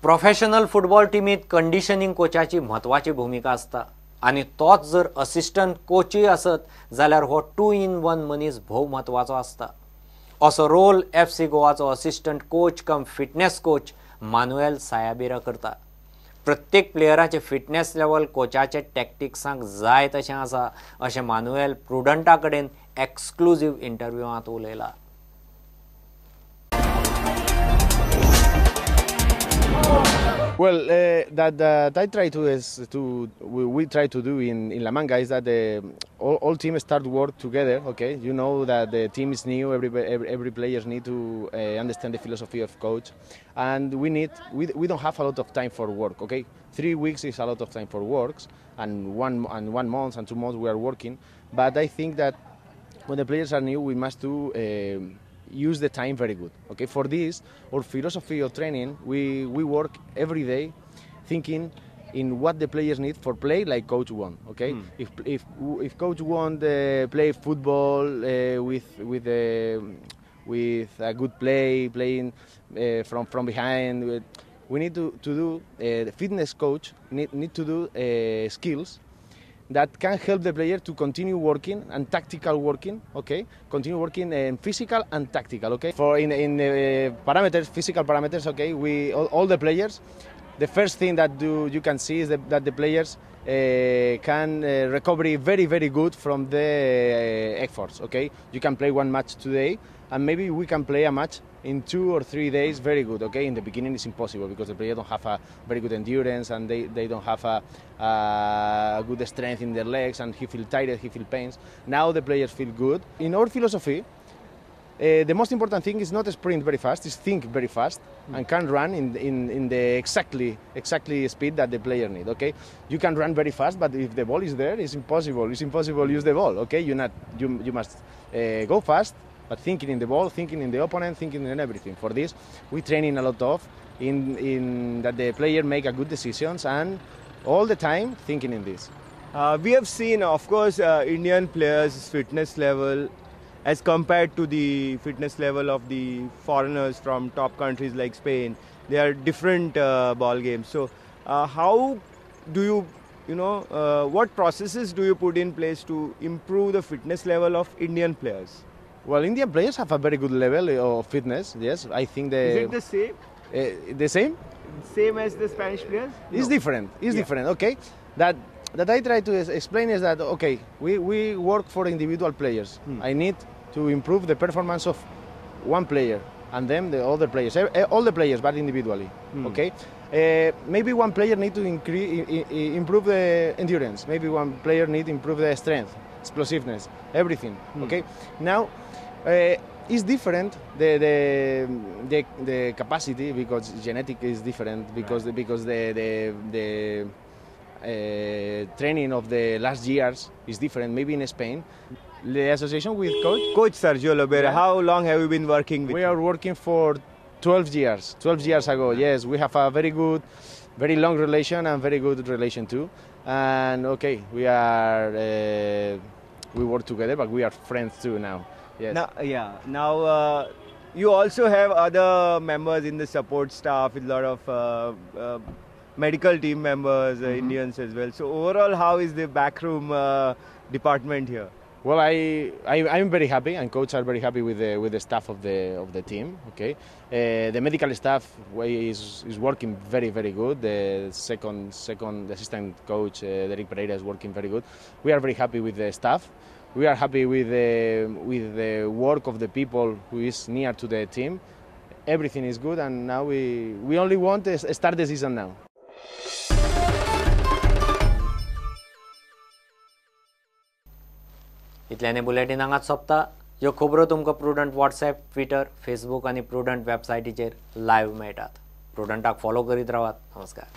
Professional football टीमीत conditioning कोचाची महत्वाची भूमिका असता आणि तोच जर असिस्टंट कोचय असत जाल्यार हो 2 in 1 मनीस भोव महत्वाचो असता। असो रोल FC गोवाचो असिस्टंट कोच कम फिटनेस कोच मानुएल सायाबिरा करता। प्रत्येक प्लेयराचे फिटनेस लेवल कोचाचे टॅक्टिक्सांक जाय तशें आसा अशें मानुएल प्रुडंटा कडेन exclusive इंटरव्यूआंत उलयला। Well, that I try we try to do in La Manga is that all teams start work together. Okay, you know that the team is new. Every players need to understand the philosophy of coach, and we don't have a lot of time for work. Okay, 3 weeks is a lot of time for works, and one month and 2 months we are working. But I think that when the players are new, we must do. Use the time very good. Okay, for this, our philosophy of training, we work every day thinking in what the players need for play like coach want. Okay, if coach want play football with a good playing from behind, we need to do the fitness coach need to do skills that can help the player to continue working and tactical working. Okay, continue working in physical and tactical. Okay, for in parameters, physical parameters. Okay, all the players. The first thing that you can see is that the players can recover very good from the efforts. Okay, you can play one match today, and maybe we can play a match in 2 or 3 days very good. Okay, in the beginning it's impossible because the player don't have a very good endurance and they don't have a good strength in their legs, and he feel tired, he feel pains. Now the players feel good. In our philosophy, the most important thing is not to sprint very fast, is think very fast and can run in the exactly speed that the player need. Okay, you can run very fast, but if the ball is there, it's impossible to use the ball. Okay, you must go fast, but thinking in the ball, thinking in the opponent, thinking in everything. For this, we training a lot of in that the player make a good decisions and all the time thinking in this. We have seen, of course, Indian players' fitness level as compared to the fitness level of the foreigners from top countries like Spain. They are different ball games. So, how do what processes do you put in place to improve the fitness level of Indian players? Well, Indian players have a very good level of fitness. Yes, I think Is it the same? The same? Same as the Spanish players? It's different. It's different. Okay, that I try to explain is that okay, we work for individual players. I need to improve the performance of one player and then the other players, all the players, but individually. Okay, maybe one player need to improve the endurance. Maybe one player need to improve the strength, explosiveness, everything. Okay, now. It's different the capacity because genetic is different because the training of the last years is different. Maybe in Spain, the association with Coach Sergio Lobera. Yeah. How long have you been working with? We are working for 12 years. 12 years ago, yes, we have a very good, very long relation and very good relation too. And okay, we work together, but we are friends too now. Yes. Now, you also have other members in the support staff, with a lot of medical team members, Indians as well. So overall, how is the backroom department here? Well, I'm very happy, and coach are very happy with the staff of the team. Okay, the medical staff is working very good. The second assistant coach Derek Pereira is working very good. We are very happy with the staff. We are happy with the work of the people who is near to the team. Everything is good, and now we only want to start the season now. इतल्याने bulletin हांगाच सोंपता। ह्यो खबरो तुमकां Prudent WhatsApp, Twitter, Facebook आनी Prudent वेबसायटीचेर live मेळटात। प्रुडंटाक फॉलो करीत रावात। नमस्कार।